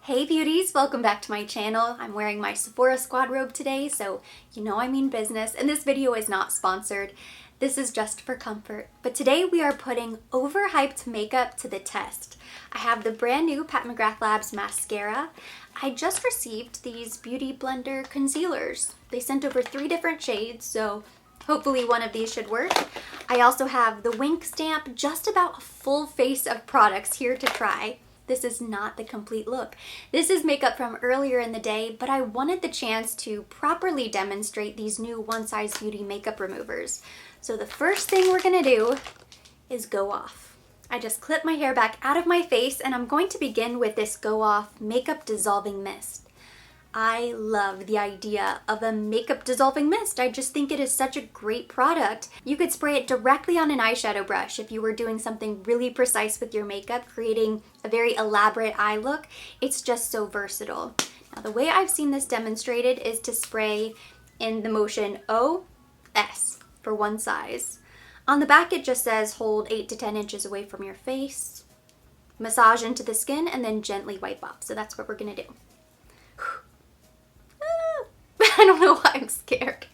Hey beauties, welcome back to my channel. I'm wearing my Sephora squad robe today, so you know I mean business, and this video is not sponsored. This is just for comfort. But today we are putting overhyped makeup to the test. I have the brand new Pat McGrath Labs mascara. I just received these Beauty Blender concealers. They sent over 3 different shades, so hopefully one of these should work. I also have the Wink stamp, just about a full face of products here to try. This is not the complete look. This is makeup from earlier in the day, but I wanted the chance to properly demonstrate these new One Size Beauty makeup removers. So the first thing we're gonna do is go off. I just clip my hair back out of my face, and I'm going to begin with this Go Off Makeup Dissolving Mist. I love the idea of a makeup dissolving mist. I just think it is such a great product. You could spray it directly on an eyeshadow brush if you were doing something really precise with your makeup, creating a very elaborate eye look. It's just so versatile. Now, the way I've seen this demonstrated is to spray in the motion O-S for one size. On the back, it just says hold 8 to 10 inches away from your face, massage into the skin, and then gently wipe off. So that's what we're gonna do. I don't know why I'm scared.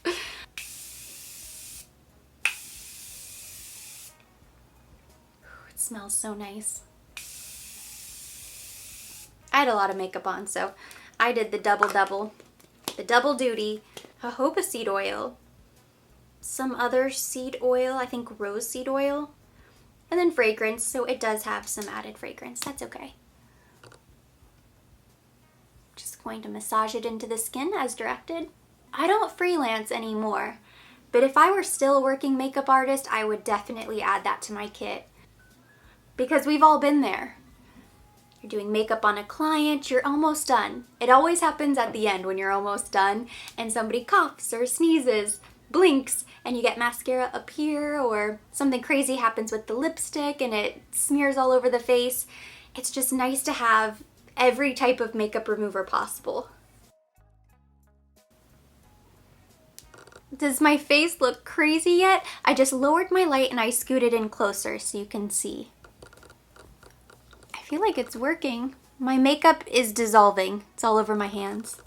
It smells so nice. I had a lot of makeup on, so I did the double duty, jojoba seed oil, some other seed oil, I think rose seed oil, and then fragrance, so it does have some added fragrance. That's okay. Just going to massage it into the skin as directed. I don't freelance anymore, but if I were still a working makeup artist, I would definitely add that to my kit. Because we've all been there. You're doing makeup on a client, you're almost done. It always happens at the end when you're almost done and somebody coughs or sneezes, blinks, and you get mascara up here, or something crazy happens with the lipstick and it smears all over the face. It's just nice to have every type of makeup remover possible. Does my face look crazy yet? I just lowered my light and I scooted in closer so you can see. I feel like it's working. My makeup is dissolving. It's all over my hands.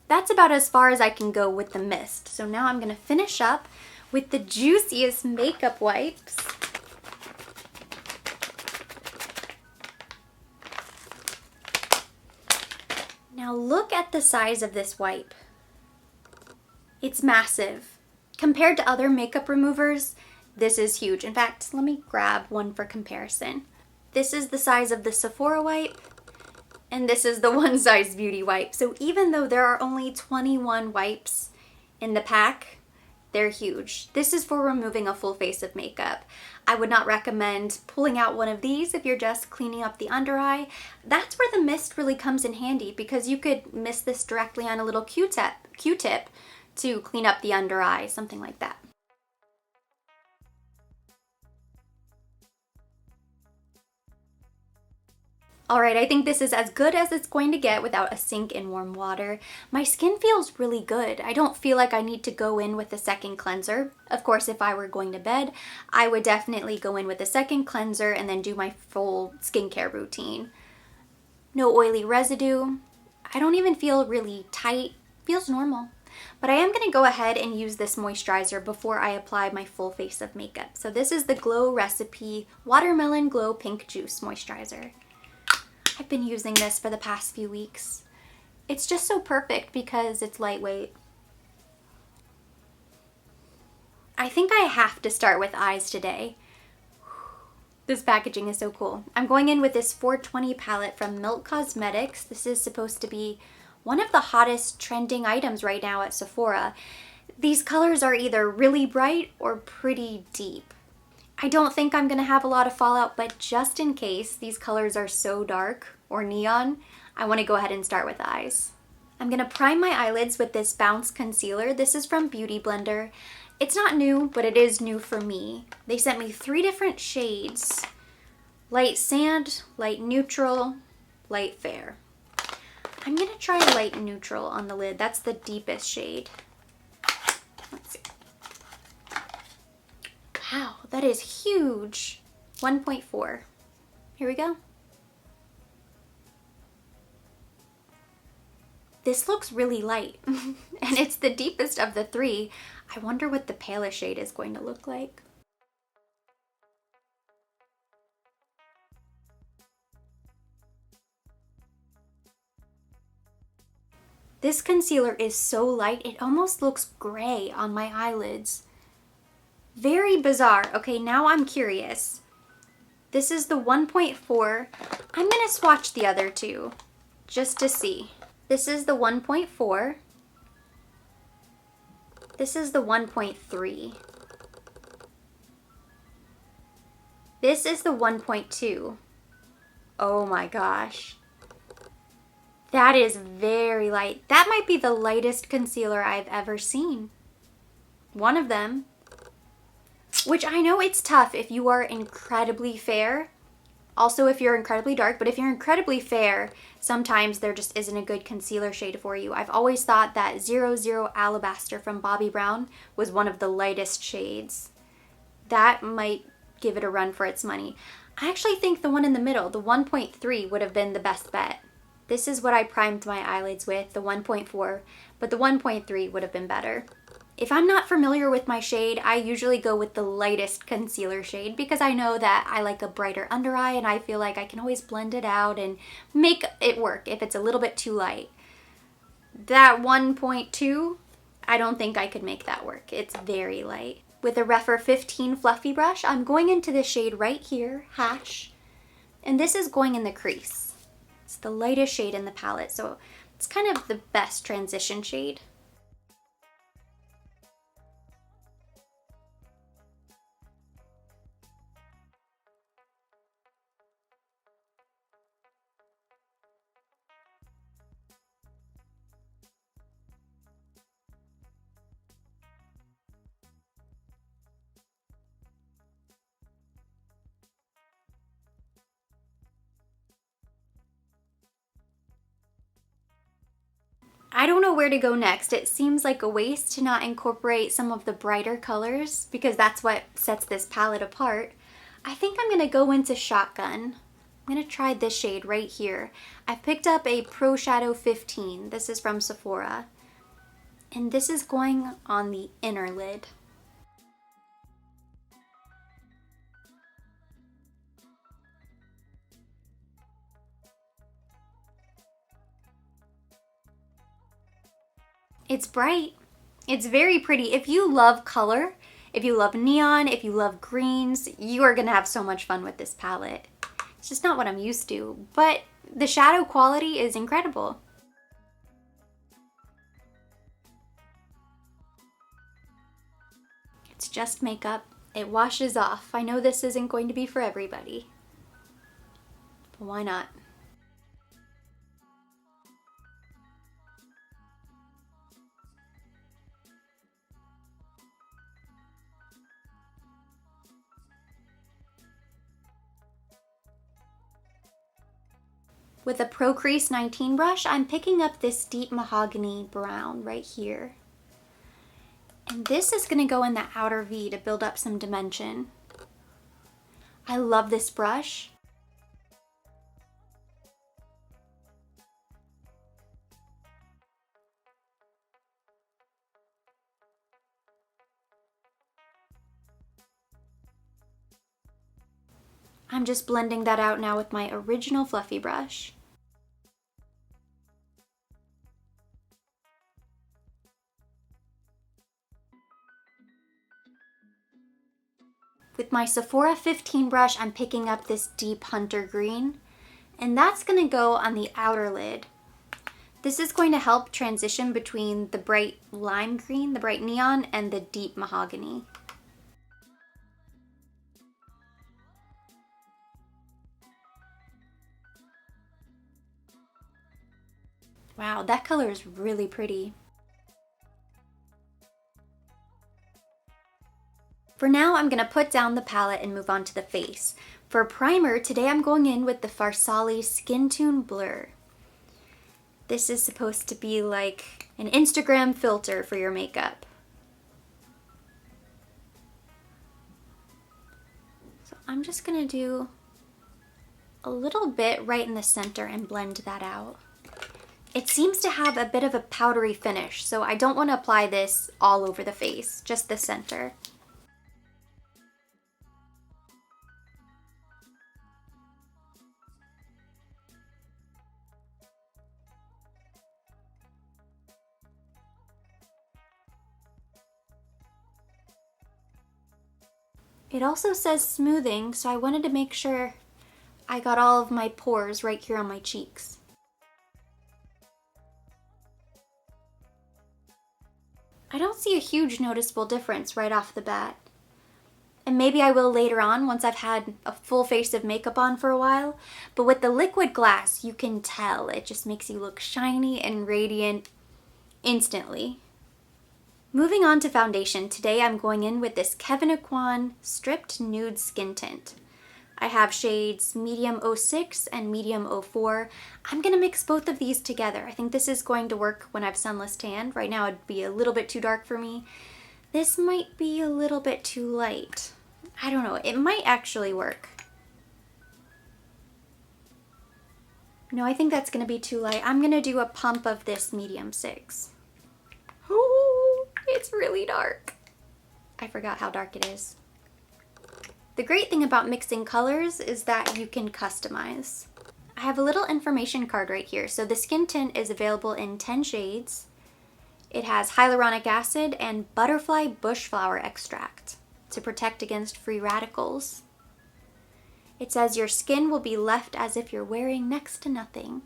That's about as far as I can go with the mist. So now I'm gonna finish up with the juiciest makeup wipes. Now look at the size of this wipe. It's massive. Compared to other makeup removers, this is huge. In fact, let me grab one for comparison. This is the size of the Sephora wipe, and this is the One Size Beauty wipe. So even though there are only 21 wipes in the pack, they're huge. This is for removing a full face of makeup. I would not recommend pulling out one of these if you're just cleaning up the under eye. That's where the mist really comes in handy, because you could mist this directly on a little Q-tip to clean up the under eye, something like that. Alright, I think this is as good as it's going to get without a sink in warm water. My skin feels really good. I don't feel like I need to go in with a second cleanser. Of course, if I were going to bed, I would definitely go in with a second cleanser and then do my full skincare routine. No oily residue. I don't even feel really tight. Feels normal. But I am going to go ahead and use this moisturizer before I apply my full face of makeup. So this is the Glow Recipe Watermelon Glow Pink Juice Moisturizer. I've been using this for the past few weeks. It's just so perfect because it's lightweight. I think I have to start with eyes today. This packaging is so cool. I'm going in with this 420 palette from Milk Cosmetics. This is supposed to be one of the hottest trending items right now at Sephora. These colors are either really bright or pretty deep. I don't think I'm gonna have a lot of fallout, but just in case these colors are so dark or neon, I wanna go ahead and start with eyes. I'm gonna prime my eyelids with this Bounce Concealer. This is from Beauty Blender. It's not new, but it is new for me. They sent me 3 different shades: light sand, light neutral, light fair. I'm gonna try light neutral on the lid. That's the deepest shade. Let's see. Wow, that is huge. 1.4. Here we go. this looks really light. And it's the deepest of the three. I wonder what the palest shade is going to look like. This concealer is so light, it almost looks gray on my eyelids. Very bizarre. Okay, now I'm curious. This is the 1.4. I'm gonna swatch the other two just to see. This is the 1.4. This is the 1.3. This is the 1.2. Oh my gosh. That is very light. That might be the lightest concealer I've ever seen. One of them. Which I know it's tough if you are incredibly fair. Also if you're incredibly dark, but if you're incredibly fair, sometimes there just isn't a good concealer shade for you. I've always thought that 00 Alabaster from Bobbi Brown was one of the lightest shades. That might give it a run for its money. I actually think the one in the middle, the 1.3, would have been the best bet. This is what I primed my eyelids with, the 1.4, but the 1.3 would have been better. If I'm not familiar with my shade, I usually go with the lightest concealer shade because I know that I like a brighter under eye and I feel like I can always blend it out and make it work if it's a little bit too light. That 1.2, I don't think I could make that work. It's very light. With a Rephr 15 fluffy brush, I'm going into the shade right here, Hash, and this is going in the crease. It's the lightest shade in the palette, so it's kind of the best transition shade. I don't know where to go next. It seems like a waste to not incorporate some of the brighter colors because that's what sets this palette apart. I think I'm gonna go into Shotgun. I'm gonna try this shade right here. I picked up a Pro Shadow 15. This is from Sephora. And this is going on the inner lid. It's bright. It's very pretty. If you love color, if you love neon, if you love greens, you are gonna have so much fun with this palette. It's just not what I'm used to, but the shadow quality is incredible. It's just makeup. It washes off. I know this isn't going to be for everybody, but why not? With a Pro Crease 19 brush, I'm picking up this deep mahogany brown right here. And this is gonna go in the outer V to build up some dimension. I love this brush. I'm just blending that out now with my original fluffy brush. With my Sephora 15 brush, I'm picking up this deep hunter green, and that's gonna go on the outer lid. This is going to help transition between the bright lime green, the bright neon, and the deep mahogany. Wow, that color is really pretty. For now, I'm gonna put down the palette and move on to the face. For primer, today I'm going in with the Farsali Skin Tune Blur. This is supposed to be like an Instagram filter for your makeup. So I'm just gonna do a little bit right in the center and blend that out. It seems to have a bit of a powdery finish, so I don't want to apply this all over the face, just the center. It also says smoothing, so I wanted to make sure I got all of my pores right here on my cheeks. I don't see a huge noticeable difference right off the bat. And maybe I will later on once I've had a full face of makeup on for a while. But with the liquid glass, you can tell. It just makes you look shiny and radiant instantly. Moving on to foundation, today I'm going in with this Kevyn Aucoin Stripped Nude Skin Tint. I have shades medium 06 and medium 04. I'm gonna mix both of these together. I think this is going to work when I have sunless tan. Right now it'd be a little bit too dark for me. This might be a little bit too light. I don't know, it might actually work. No, I think that's gonna be too light. I'm gonna do a pump of this medium 6. Oh, it's really dark. I forgot how dark it is. The great thing about mixing colors is that you can customize. I have a little information card right here. So the skin tint is available in 10 shades. It has hyaluronic acid and butterfly bushflower extract to protect against free radicals. It says your skin will be left as if you're wearing next to nothing.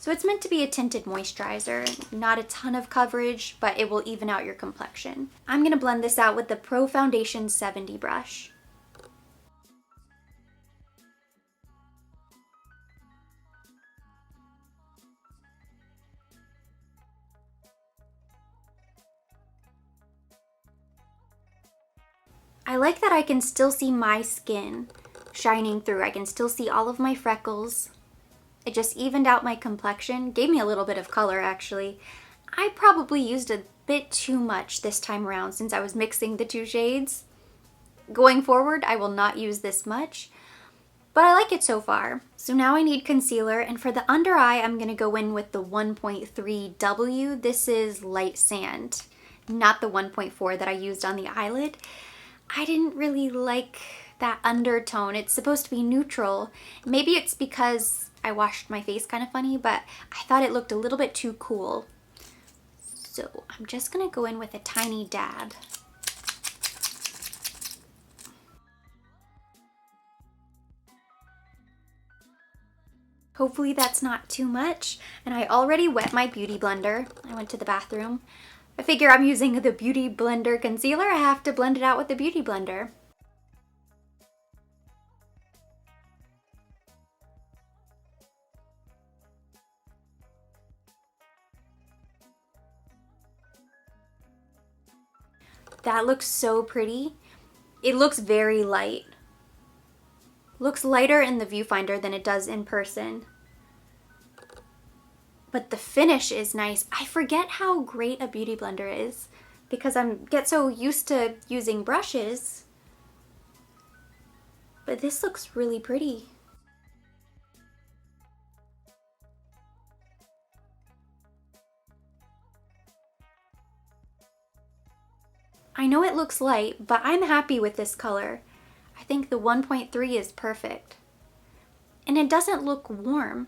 So it's meant to be a tinted moisturizer, not a ton of coverage, but it will even out your complexion. I'm gonna blend this out with the Pro Foundation 70 brush. I like that I can still see my skin shining through. I can still see all of my freckles. It just evened out my complexion, gave me a little bit of color actually. I probably used a bit too much this time around since I was mixing the two shades. Going forward, I will not use this much, but I like it so far. So now I need concealer, and for the under eye, I'm gonna go in with the 1.3W. This is Light Sand, not the 1.4 that I used on the eyelid. I didn't really like that undertone. It's supposed to be neutral. Maybe it's because I washed my face kind of funny, but I thought it looked a little bit too cool. So I'm just gonna go in with a tiny dab. Hopefully that's not too much. And I already wet my beauty blender. I went to the bathroom. I figure I'm using the Beauty Blender concealer. I have to blend it out with the Beauty Blender. That looks so pretty. It looks very light. Looks lighter in the viewfinder than it does in person. But the finish is nice. I forget how great a beauty blender is because I get so used to using brushes. But this looks really pretty. I know it looks light, but I'm happy with this color. I think the 1.3 is perfect. And it doesn't look warm.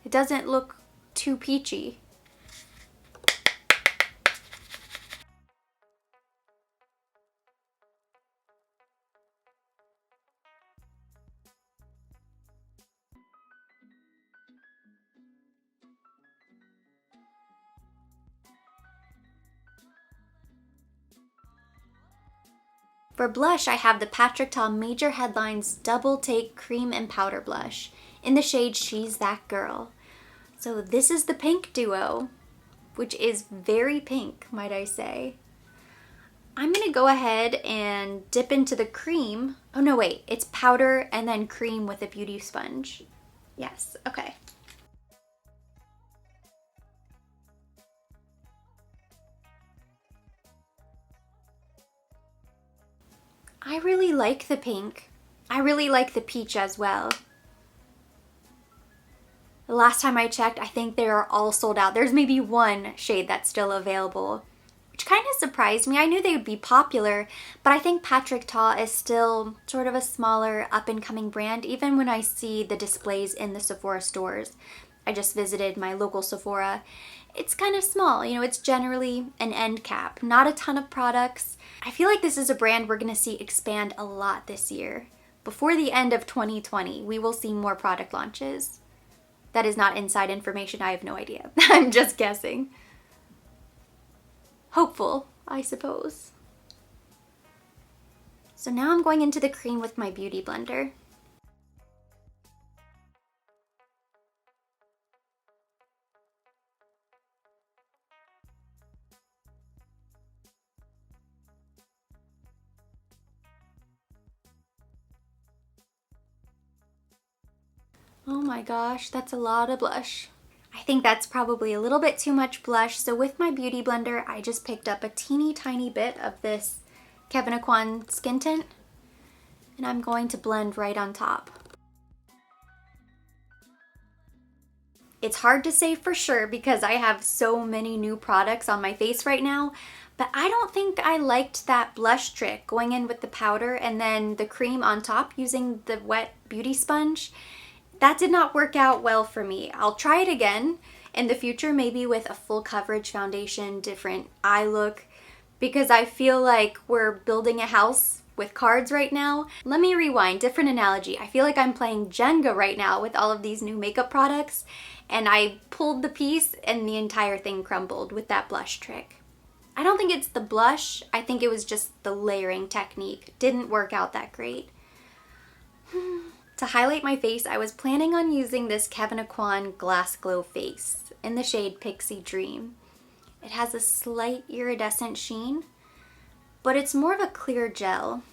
It doesn't look too peachy. For blush, I have the Patrick Ta Major Headlines Double Take Cream and Powder Blush in the shade She's That Girl. So this is the pink duo, which is very pink, might I say. I'm gonna go ahead and dip into the cream. Oh no, wait, it's powder and then cream with a beauty sponge. Yes, okay. I really like the pink. I really like the peach as well. The last time I checked, I think they are all sold out. There's maybe one shade that's still available, which kind of surprised me. I knew they would be popular, but I think Patrick Ta is still sort of a smaller up-and-coming brand, even when I see the displays in the Sephora stores. I just visited my local Sephora. It's kind of small, you know, it's generally an end cap, not a ton of products. I feel like this is a brand we're gonna see expand a lot this year. Before the end of 2020, we will see more product launches. That is not inside information, I have no idea. I'm just guessing. Hopeful, I suppose. So now I'm going into the cream with my beauty blender. Oh my gosh, that's a lot of blush. I think that's probably a little bit too much blush, so with my beauty blender, I just picked up a teeny tiny bit of this Kevyn Aucoin skin tint, and I'm going to blend right on top. It's hard to say for sure because I have so many new products on my face right now, but I don't think I liked that blush trick, going in with the powder and then the cream on top using the wet beauty sponge. That did not work out well for me. I'll try it again in the future, maybe with a full coverage foundation, different eye look, because I feel like we're building a house with cards right now. Let me rewind, different analogy. I feel like I'm playing Jenga right now with all of these new makeup products, and I pulled the piece and the entire thing crumbled with that blush trick. I don't think it's the blush, I think it was just the layering technique. Didn't work out that great. To highlight my face, I was planning on using this Kevyn Aucoin Glass Glow Face in the shade Pixie Dream. It has a slight iridescent sheen, but it's more of a clear gel.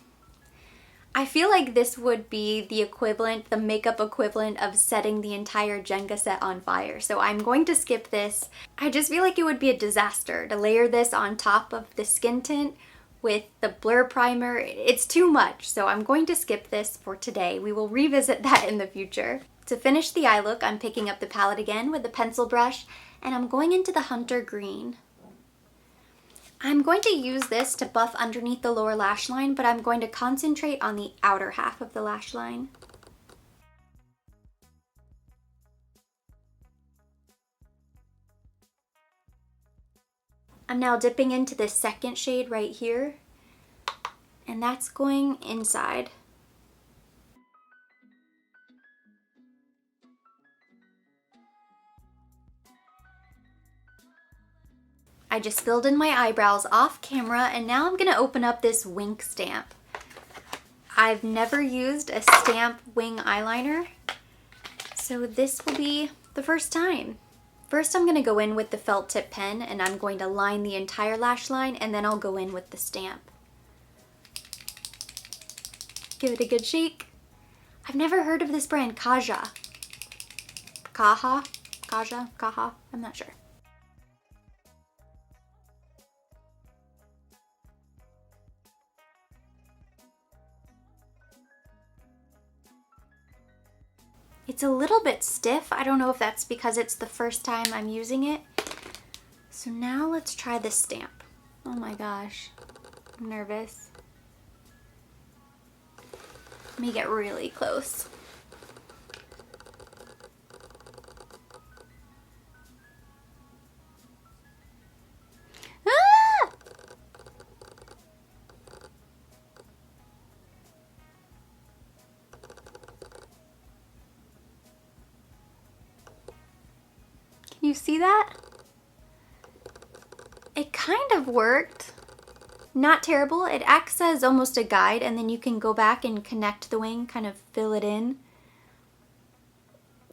I feel like this would be the equivalent, the makeup equivalent of setting the entire Jenga set on fire, so I'm going to skip this. I just feel like it would be a disaster to layer this on top of the skin tint with the blur primer. It's too much, so I'm going to skip this for today. We will revisit that in the future. To finish the eye look, I'm picking up the palette again with the pencil brush, and I'm going into the Hunter Green. I'm going to use this to buff underneath the lower lash line, but I'm going to concentrate on the outer half of the lash line. I'm now dipping into this second shade right here, and that's going inside. I just filled in my eyebrows off camera, and now I'm gonna open up this Wink stamp. I've never used a stamp wing eyeliner, so this will be the first time. First, I'm going to go in with the felt tip pen, and I'm going to line the entire lash line, and then I'll go in with the stamp. Give it a good shake. I've never heard of this brand, Kaja. Kaja, I'm not sure. It's a little bit stiff. I don't know if that's because it's the first time I'm using it. So now let's try this stamp. Oh my gosh, I'm nervous. Let me get really close. Ah! Can you see that? It kind of worked. Not terrible. It acts as almost a guide, and then you can go back and connect the wing, kind of fill it in.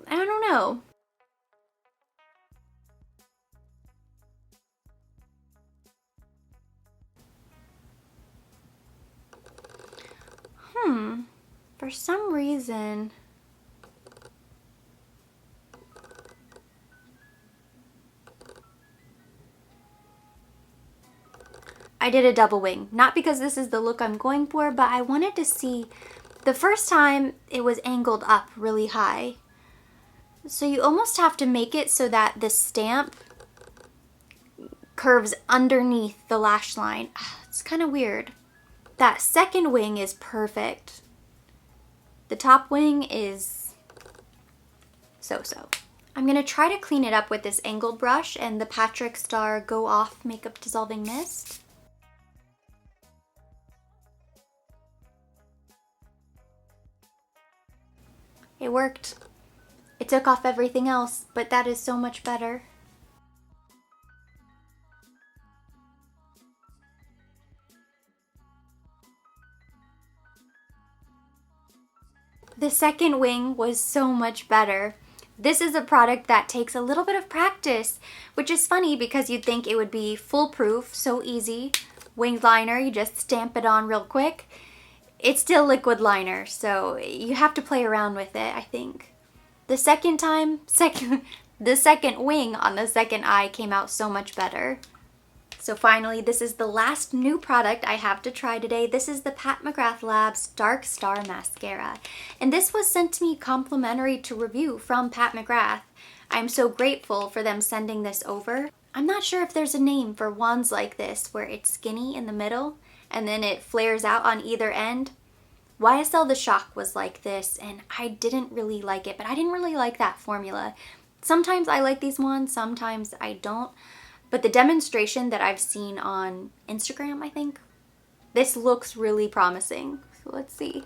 I don't know. For some reason, I did a double wing. Not because this is the look I'm going for, but I wanted to see, the first time it was angled up really high. So you almost have to make it so that the stamp curves underneath the lash line. It's kind of weird. That second wing is perfect. The top wing is so-so. I'm going to try to clean it up with this angled brush and the Patrick Star Go Off Makeup Dissolving Mist. It worked. It took off everything else, but that is so much better. The second wing was so much better. This is a product that takes a little bit of practice, which is funny because you'd think it would be foolproof, so easy. Winged liner, you just stamp it on real quick. It's still liquid liner, so you have to play around with it, I think. The second time, the second wing on the second eye came out so much better. So finally, this is the last new product I have to try today. This is the Pat McGrath Labs Dark Star Mascara. And this was sent to me complimentary to review from Pat McGrath. I'm so grateful for them sending this over. I'm not sure if there's a name for wands like this where it's skinny in the middle and then it flares out on either end. YSL The Shock was like this and I didn't really like it, but I didn't really like that formula. Sometimes I like these wands, sometimes I don't. But the demonstration that I've seen on Instagram, I think, this looks really promising. So let's see.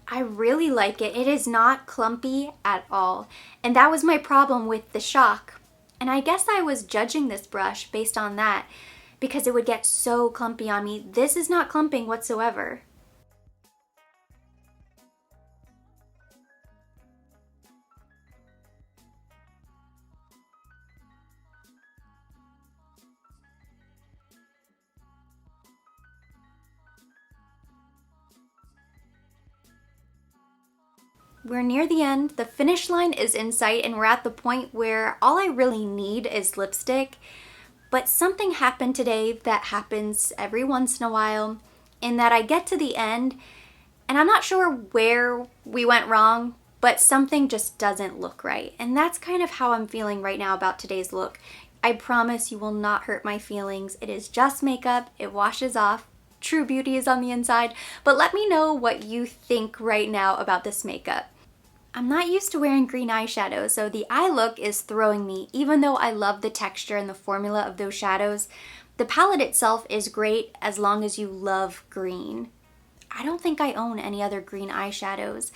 I really like it. It is not clumpy at all. And that was my problem with the Shock. And I guess I was judging this brush based on that because it would get so clumpy on me. This is not clumping whatsoever. We're near the end, the finish line is in sight, and we're at the point where all I really need is lipstick. But something happened today that happens every once in a while, in that I get to the end, and I'm not sure where we went wrong, but something just doesn't look right. And that's kind of how I'm feeling right now about today's look. I promise you will not hurt my feelings. It is just makeup, it washes off. True beauty is on the inside, but let me know what you think right now about this makeup. I'm not used to wearing green eyeshadow, so the eye look is throwing me. Even though I love the texture and the formula of those shadows, the palette itself is great as long as you love green. I don't think I own any other green eyeshadows,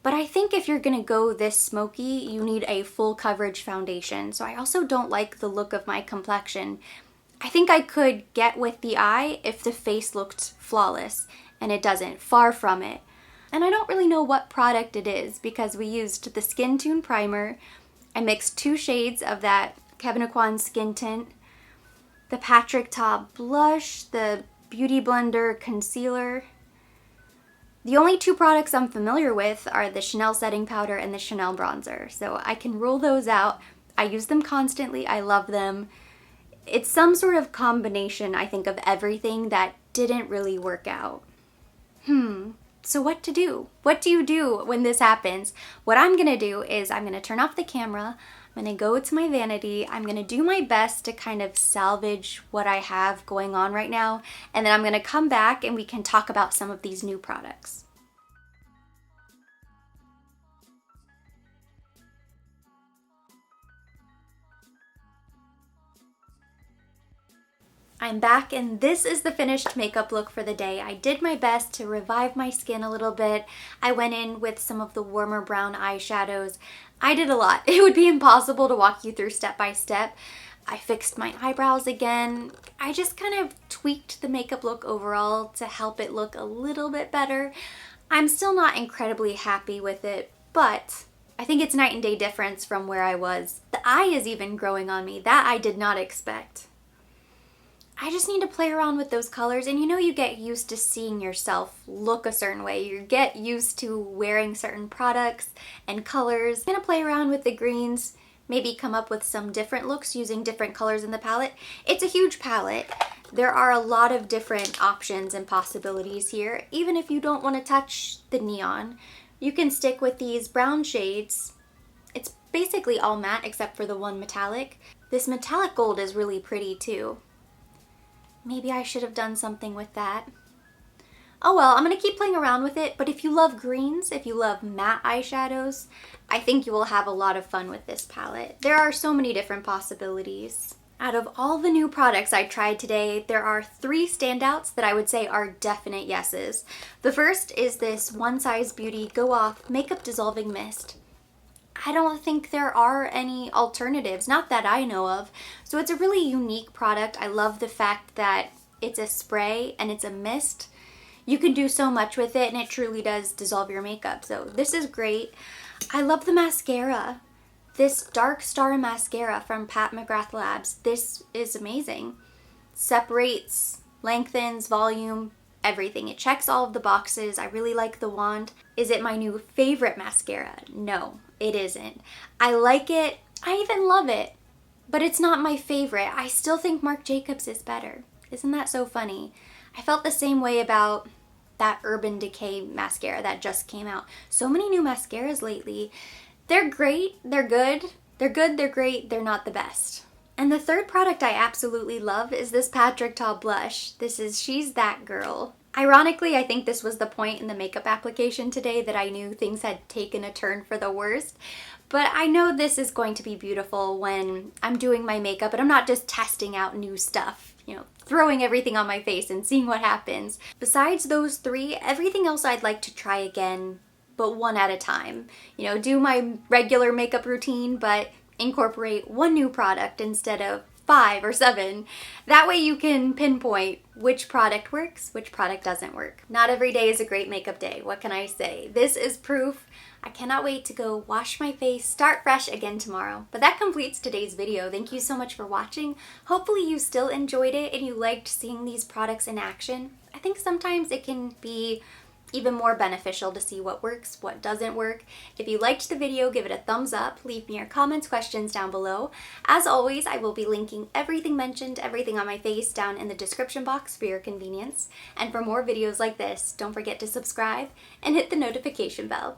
but I think if you're gonna go this smoky, you need a full coverage foundation. So I also don't like the look of my complexion. I think I could get with the eye if the face looked flawless, and it doesn't, far from it. And I don't really know what product it is because we used the Skin Tune Primer. I mixed 2 shades of that Kevyn Aucoin Skin Tint, the Patrick Ta Blush, the Beauty Blender Concealer. The only 2 products I'm familiar with are the Chanel Setting Powder and the Chanel Bronzer, so I can rule those out. I use them constantly, I love them. It's some sort of combination, I think, of everything that didn't really work out. So what to do? What do you do when this happens? What I'm gonna do is I'm gonna turn off the camera, I'm gonna go to my vanity, I'm gonna do my best to kind of salvage what I have going on right now, and then I'm gonna come back and we can talk about some of these new products. I'm back and this is the finished makeup look for the day. I did my best to revive my skin a little bit. I went in with some of the warmer brown eyeshadows. I did a lot. It would be impossible to walk you through step by step. I fixed my eyebrows again. I just kind of tweaked the makeup look overall to help it look a little bit better. I'm still not incredibly happy with it, but I think it's night and day difference from where I was. The eye is even growing on me. That I did not expect. I just need to play around with those colors, and you know, you get used to seeing yourself look a certain way. You get used to wearing certain products and colors. I'm gonna play around with the greens, maybe come up with some different looks using different colors in the palette. It's a huge palette. There are a lot of different options and possibilities here. Even if you don't want to touch the neon, you can stick with these brown shades. It's basically all matte except for the one metallic. This metallic gold is really pretty too. Maybe I should have done something with that. Oh well, I'm gonna keep playing around with it, but if you love greens, if you love matte eyeshadows, I think you will have a lot of fun with this palette. There are so many different possibilities. Out of all the new products I tried today, there are 3 standouts that I would say are definite yeses. The first is this One Size Beauty Go Off Makeup Dissolving Mist. I don't think there are any alternatives, not that I know of. So it's a really unique product. I love the fact that it's a spray and it's a mist. You can do so much with it and it truly does dissolve your makeup. So this is great. I love the mascara. This Dark Star mascara from Pat McGrath Labs. This is amazing. Separates, lengthens, volume, everything. It checks all of the boxes. I really like the wand. Is it my new favorite mascara? No, it isn't. I like it. I even love it. But it's not my favorite. I still think Marc Jacobs is better. Isn't that so funny? I felt the same way about that Urban Decay mascara that just came out. So many new mascaras lately. They're great. They're good. They're good. They're great. They're not the best. And the third product I absolutely love is this Patrick Ta blush. This is She's That Girl. Ironically, I think this was the point in the makeup application today that I knew things had taken a turn for the worst. But I know this is going to be beautiful when I'm doing my makeup and I'm not just testing out new stuff, you know, throwing everything on my face and seeing what happens. Besides those 3, everything else I'd like to try again, but one at a time. You know, do my regular makeup routine, but incorporate one new product instead of 5 or 7. That way you can pinpoint which product works, which product doesn't work. Not every day is a great makeup day. What can I say? This is proof. I cannot wait to go wash my face, start fresh again tomorrow. But that completes today's video. Thank you so much for watching. Hopefully you still enjoyed it and you liked seeing these products in action. I think sometimes it can be even more beneficial to see what works, what doesn't work. If you liked the video, give it a thumbs up. Leave me your comments, questions down below. As always, I will be linking everything mentioned, everything on my face down in the description box for your convenience. And for more videos like this, don't forget to subscribe and hit the notification bell.